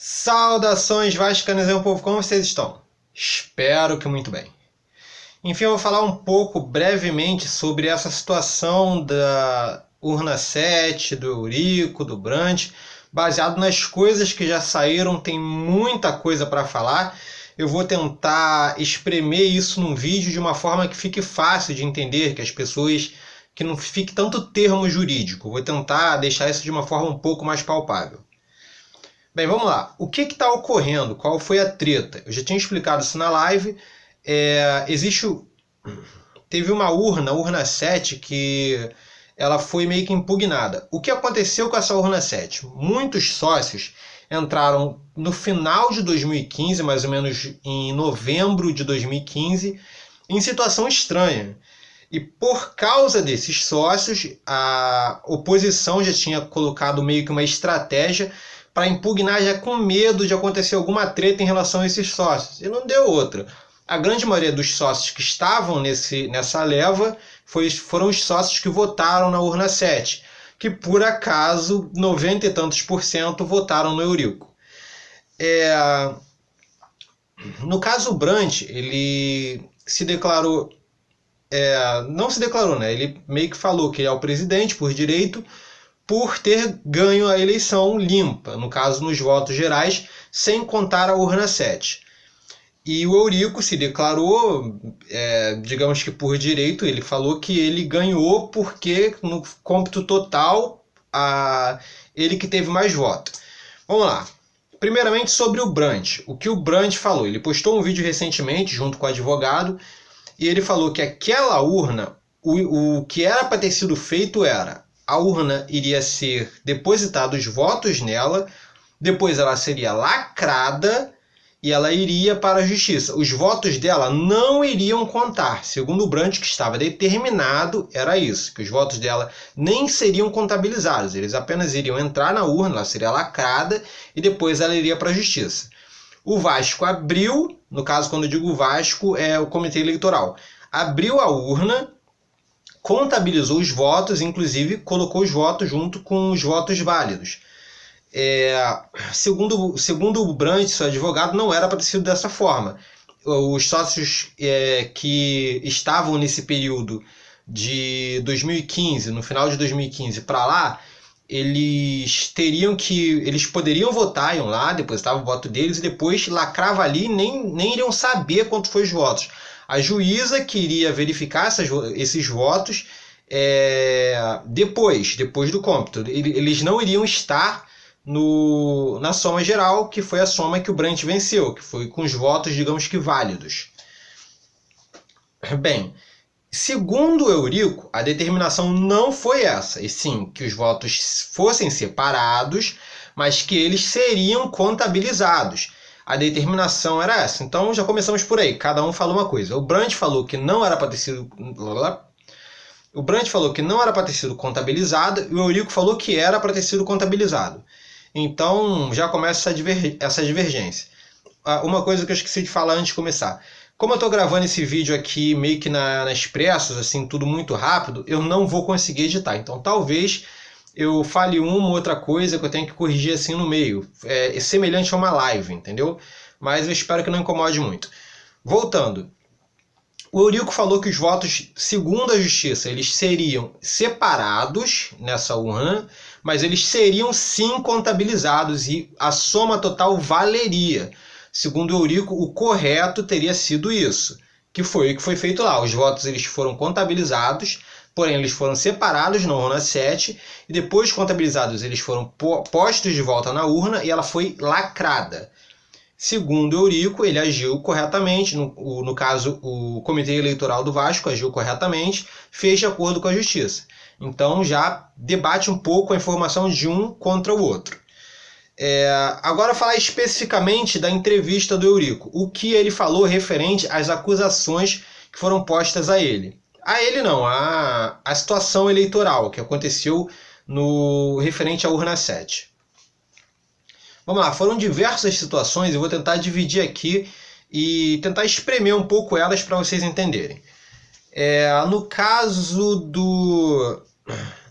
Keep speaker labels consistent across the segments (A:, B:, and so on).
A: Saudações vascaínas, meu povo, como vocês estão? Espero que muito bem. Enfim, eu vou falar um pouco brevemente sobre essa situação da urna 7, do Eurico, do Brant, baseado nas coisas que já saíram, tem muita coisa para falar. Eu vou tentar espremer isso num vídeo de uma forma que fique fácil de entender, que as pessoas, que não fique tanto termo jurídico. Vou tentar deixar isso de uma forma um pouco mais palpável. Bem, vamos lá. O que está ocorrendo? Qual foi a treta? Eu já tinha explicado isso na live. Teve uma urna 7, que ela foi meio que impugnada. O que aconteceu com essa urna 7? Muitos sócios entraram no final de 2015, mais ou menos em novembro de 2015, em situação estranha. E por causa desses sócios, a oposição já tinha colocado meio que uma estratégia para impugnar, já com medo de acontecer alguma treta em relação a esses sócios. E não deu outra. A grande maioria dos sócios que estavam nessa leva foram os sócios que votaram na urna 7, que por acaso 90 e tantos % votaram no Eurico. No caso, o Brant, ele se declarou... não se declarou, né? Ele meio que falou que ele é o presidente por direito, por ter ganho a eleição limpa, no caso nos votos gerais, sem contar a urna 7. E o Eurico se declarou, digamos que por direito, ele falou que ele ganhou porque no cômputo total, ele que teve mais votos. Vamos lá. Primeiramente sobre o Brant. O que o Brant falou? Ele postou um vídeo recentemente junto com o advogado e ele falou que aquela urna, o que era para ter sido feito era: a urna iria ser depositados os votos nela, depois ela seria lacrada e ela iria para a justiça. Os votos dela não iriam contar. Segundo o Brant, que estava determinado, era isso, que os votos dela nem seriam contabilizados. Eles apenas iriam entrar na urna, ela seria lacrada e depois ela iria para a justiça. O Vasco abriu, no caso, quando eu digo Vasco, é o Comitê Eleitoral, abriu a urna, contabilizou os votos, inclusive colocou os votos junto com os votos válidos. Segundo o Brant, seu advogado, não era para ter sido dessa forma. Os sócios que estavam nesse período de 2015, no final de 2015 para lá, eles poderiam votar, iam lá, depositavam o voto deles e depois lacrava ali, nem iriam saber quanto foi os votos. A juíza queria verificar esses votos depois do cômputo. Eles não iriam estar na soma geral, que foi a soma que o Brant venceu, que foi com os votos, digamos que válidos. Bem, segundo o Eurico, a determinação não foi essa, e sim que os votos fossem separados, mas que eles seriam contabilizados. A determinação era essa. Então já começamos por aí, cada um falou uma coisa. O Brant falou que não era para ter sido contabilizado e o Eurico falou que era para ter sido contabilizado. Então já começa essa divergência. Uma coisa que eu esqueci de falar antes de começar. Como eu estou gravando esse vídeo aqui meio que na Expressos, assim, tudo muito rápido, eu não vou conseguir editar. Então talvez eu fale uma ou outra coisa que eu tenho que corrigir assim no meio. É semelhante a uma live, entendeu? Mas eu espero que não incomode muito. Voltando. O Eurico falou que os votos, segundo a justiça, eles seriam separados nessa urna, mas eles seriam sim contabilizados e a soma total valeria. Segundo o Eurico, o correto teria sido isso, que foi o que foi feito lá. Os votos eles foram contabilizados, porém eles foram separados na urna 7 e depois contabilizados eles foram postos de volta na urna e ela foi lacrada. Segundo o Eurico, ele agiu corretamente, no caso o Comitê Eleitoral do Vasco agiu corretamente, fez de acordo com a Justiça. Então já debate um pouco a informação de um contra o outro. Agora falar especificamente da entrevista do Eurico, o que ele falou referente às acusações que foram postas a ele. A ele não, a situação eleitoral que aconteceu no referente à urna 7. Vamos lá, foram diversas situações, eu vou tentar dividir aqui e tentar espremer um pouco elas para vocês entenderem. No caso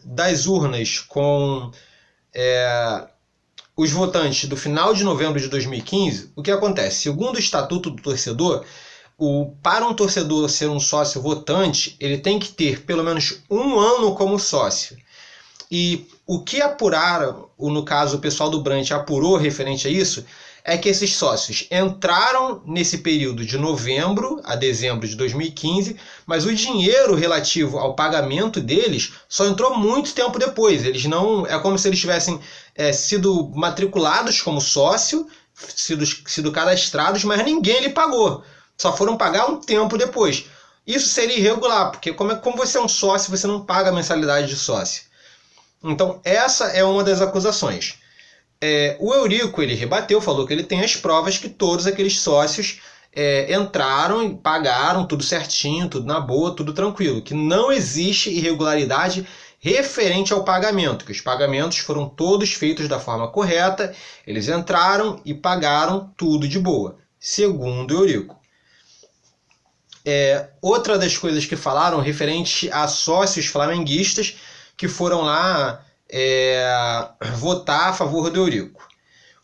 A: das urnas com os votantes do final de novembro de 2015, o que acontece? Segundo o Estatuto do Torcedor, para um torcedor ser um sócio votante, ele tem que ter pelo menos 1 ano como sócio. E o que apuraram, no caso o pessoal do Brant apurou referente a isso, é que esses sócios entraram nesse período de novembro a dezembro de 2015, mas o dinheiro relativo ao pagamento deles só entrou muito tempo depois. Eles não, é como se eles tivessem sido matriculados como sócio, sido cadastrados, mas ninguém lhe pagou. Só foram pagar um tempo depois. Isso seria irregular, porque como você é um sócio, você não paga a mensalidade de sócio. Então, essa é uma das acusações. O Eurico, ele rebateu, falou que ele tem as provas que todos aqueles sócios entraram e pagaram tudo certinho, tudo na boa, tudo tranquilo, que não existe irregularidade referente ao pagamento, que os pagamentos foram todos feitos da forma correta, eles entraram e pagaram tudo de boa, segundo Eurico. Outra das coisas que falaram referente a sócios flamenguistas que foram lá votar a favor do Eurico.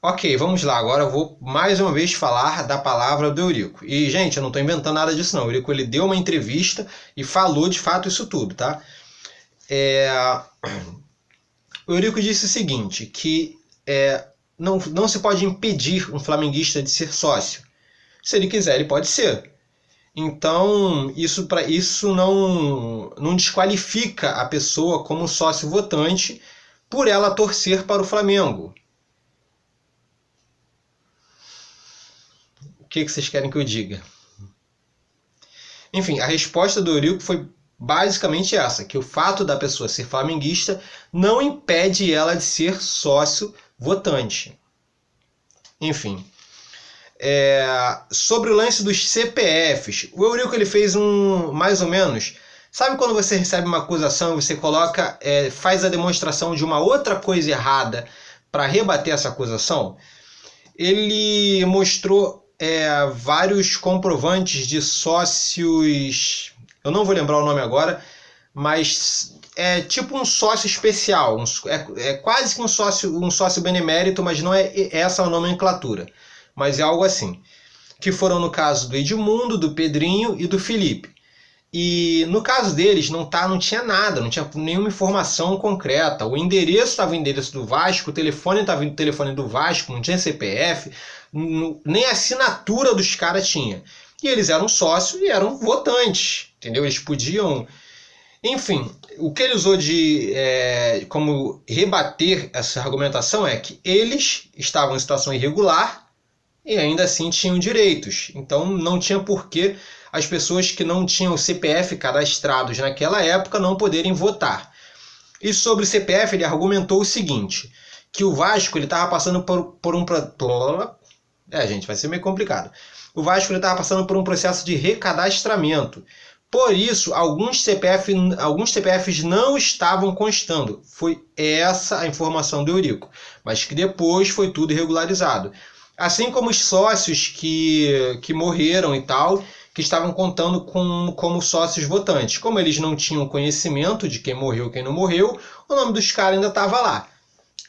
A: Ok, vamos lá, agora eu vou mais uma vez falar da palavra do Eurico. E, gente, eu não estou inventando nada disso não. O Eurico, ele deu uma entrevista e falou de fato isso tudo, tá? O Eurico disse o seguinte, que não se pode impedir um flamenguista de ser sócio. Se ele quiser, ele pode ser. Então, isso não desqualifica a pessoa como sócio votante por ela torcer para o Flamengo. O que vocês querem que eu diga? Enfim, a resposta do Eurico foi basicamente essa, que o fato da pessoa ser flamenguista não impede ela de ser sócio votante. Enfim. Sobre o lance dos CPFs, o Eurico ele fez mais ou menos. Sabe quando você recebe uma acusação e você faz a demonstração de uma outra coisa errada para rebater essa acusação? Ele mostrou vários comprovantes de sócios. Eu não vou lembrar o nome agora, mas é tipo um sócio especial. Quase que um sócio benemérito, mas não é essa a nomenclatura. Mas é algo assim, que foram no caso do Edmundo, do Pedrinho e do Felipe. E no caso deles não tinha nada, não tinha nenhuma informação concreta. O endereço estava o endereço do Vasco, o telefone estava o telefone do Vasco, não tinha CPF, nem a assinatura dos caras tinha. E eles eram sócios e eram votantes, entendeu? Eles podiam... Enfim, o que ele usou como rebater essa argumentação é que eles estavam em situação irregular e ainda assim tinham direitos. Então não tinha porquê as pessoas que não tinham CPF cadastrados naquela época não poderem votar. E sobre o CPF ele argumentou o seguinte, que o Vasco estava passando por um... gente, vai ser meio complicado. O Vasco estava passando por um processo de recadastramento. Por isso, alguns CPFs não estavam constando. Foi essa a informação do Eurico, mas que depois foi tudo regularizado. Assim como os sócios que morreram e tal, que estavam contando como sócios votantes. Como eles não tinham conhecimento de quem morreu e quem não morreu, o nome dos caras ainda estava lá.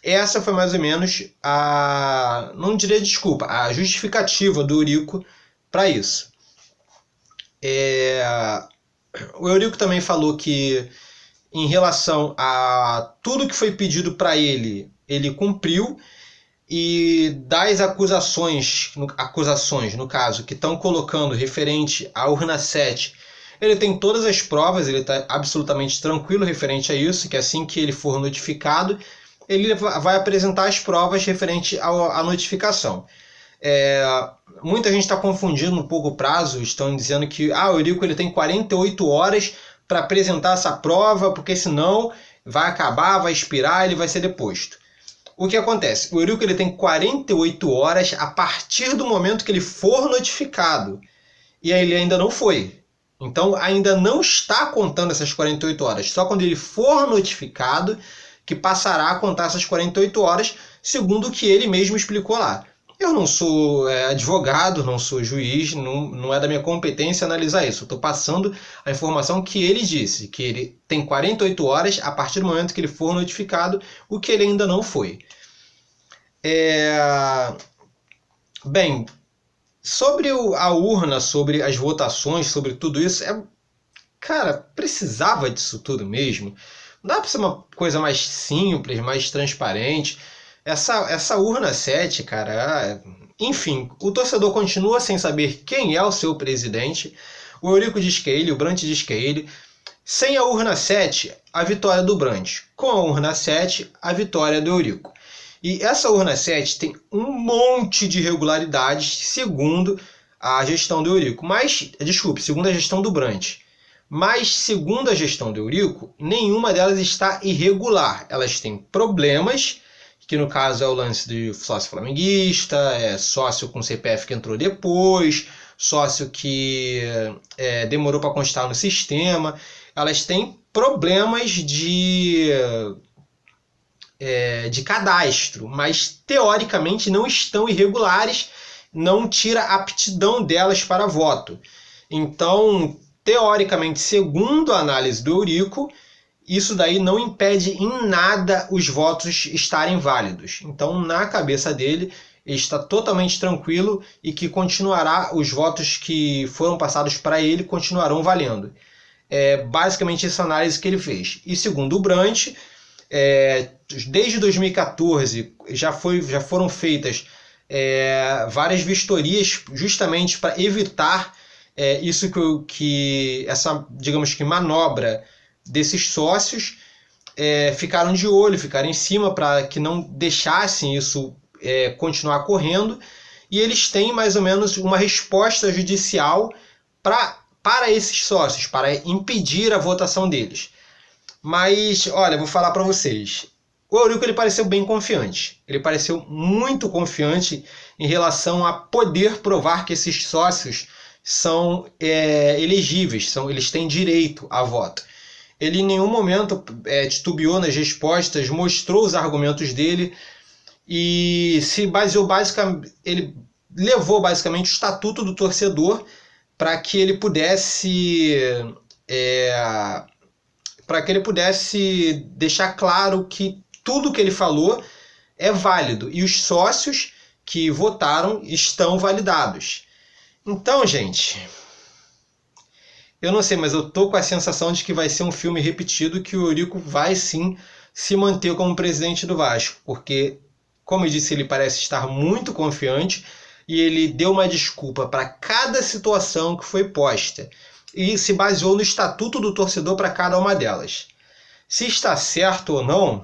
A: Essa foi mais ou menos não direi desculpa, a justificativa do Eurico para isso. O Eurico também falou que em relação a tudo que foi pedido para ele, ele cumpriu. E das acusações no caso, que estão colocando referente à urna 7, ele tem todas as provas, ele está absolutamente tranquilo referente a isso, que assim que ele for notificado, ele vai apresentar as provas referente à notificação. Muita gente está confundindo um pouco o prazo, estão dizendo que o Eurico ele tem 48 horas para apresentar essa prova, porque senão vai acabar, vai expirar, ele vai ser deposto. O que acontece? O Eurico ele tem 48 horas a partir do momento que ele for notificado. E aí ele ainda não foi. Então ainda não está contando essas 48 horas. Só quando ele for notificado que passará a contar essas 48 horas, segundo o que ele mesmo explicou lá. Eu não sou advogado, não sou juiz, não é da minha competência analisar isso. Eu estou passando a informação que ele disse, que ele tem 48 horas a partir do momento que ele for notificado, o que ele ainda não foi. Bem, sobre a urna, sobre as votações, sobre tudo isso, cara, precisava disso tudo mesmo? Não dá para ser uma coisa mais simples, mais transparente? Essa urna 7, cara, enfim, o torcedor continua sem saber quem é o seu presidente. O Eurico diz que é ele, o Brant diz que é ele. Sem a urna 7, a vitória do Brant. Com a urna 7, a vitória do Eurico. E essa urna 7 tem um monte de irregularidades segundo a gestão do Eurico. Segundo a gestão do Brant. Mas, segundo a gestão do Eurico, nenhuma delas está irregular. Elas têm problemas, que no caso é o lance de sócio flamenguista, sócio com CPF que entrou depois, sócio que demorou para constar no sistema. Elas têm problemas de cadastro, mas teoricamente não estão irregulares, não tira a aptidão delas para voto. Então, teoricamente, segundo a análise do Eurico, isso daí não impede em nada os votos estarem válidos. Então, na cabeça dele, ele está totalmente tranquilo e que os votos que foram passados para ele continuarão valendo. Basicamente essa análise que ele fez. E segundo o Brant, desde 2014 já foram feitas várias vistorias justamente para evitar isso que essa, digamos que, manobra desses sócios. Ficaram de olho, ficaram em cima para que não deixassem isso continuar correndo, e eles têm mais ou menos uma resposta judicial para esses sócios, para impedir a votação deles. Mas, olha, vou falar para vocês. O Eurico ele pareceu bem confiante. Ele pareceu muito confiante em relação a poder provar que esses sócios são elegíveis, eles têm direito a voto. Ele em nenhum momento titubeou nas respostas, mostrou os argumentos dele e se baseou ele levou basicamente o estatuto do torcedor para que ele pudesse deixar claro que tudo que ele falou é válido e os sócios que votaram estão validados. Então, gente, eu não sei, mas eu tô com a sensação de que vai ser um filme repetido, que o Eurico vai sim se manter como presidente do Vasco, porque, como eu disse, ele parece estar muito confiante e ele deu uma desculpa para cada situação que foi posta e se baseou no estatuto do torcedor para cada uma delas. Se está certo ou não,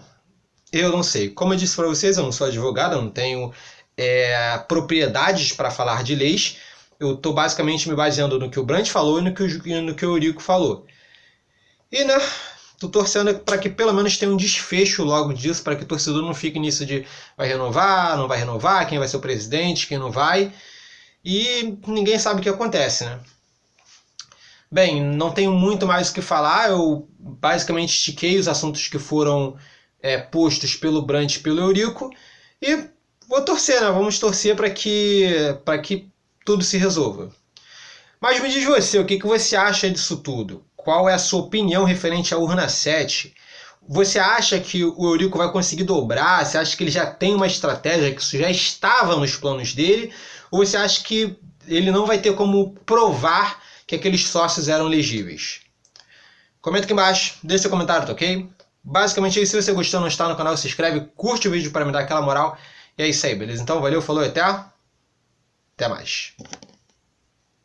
A: eu não sei. Como eu disse para vocês, eu não sou advogado, eu não tenho propriedades para falar de leis. Eu estou basicamente me baseando no que o Brant falou e no que o Eurico falou. E, né, tô torcendo para que pelo menos tenha um desfecho logo disso, para que o torcedor não fique nisso de vai renovar, não vai renovar, quem vai ser o presidente, quem não vai. E ninguém sabe o que acontece, né? Bem, não tenho muito mais o que falar. Eu basicamente estiquei os assuntos que foram postos pelo Brant e pelo Eurico. E vou torcer, né? Vamos torcer para que tudo se resolva. Mas me diz você, o que você acha disso tudo? Qual é a sua opinião referente à urna 7? Você acha que o Eurico vai conseguir dobrar? Você acha que ele já tem uma estratégia, que isso já estava nos planos dele? Ou você acha que ele não vai ter como provar que aqueles sócios eram legíveis? Comenta aqui embaixo, deixa seu comentário, tá ok? Basicamente é isso. Se você gostou, não está no canal, se inscreve, curte o vídeo para me dar aquela moral. E é isso aí, beleza? Então valeu, falou e até mais.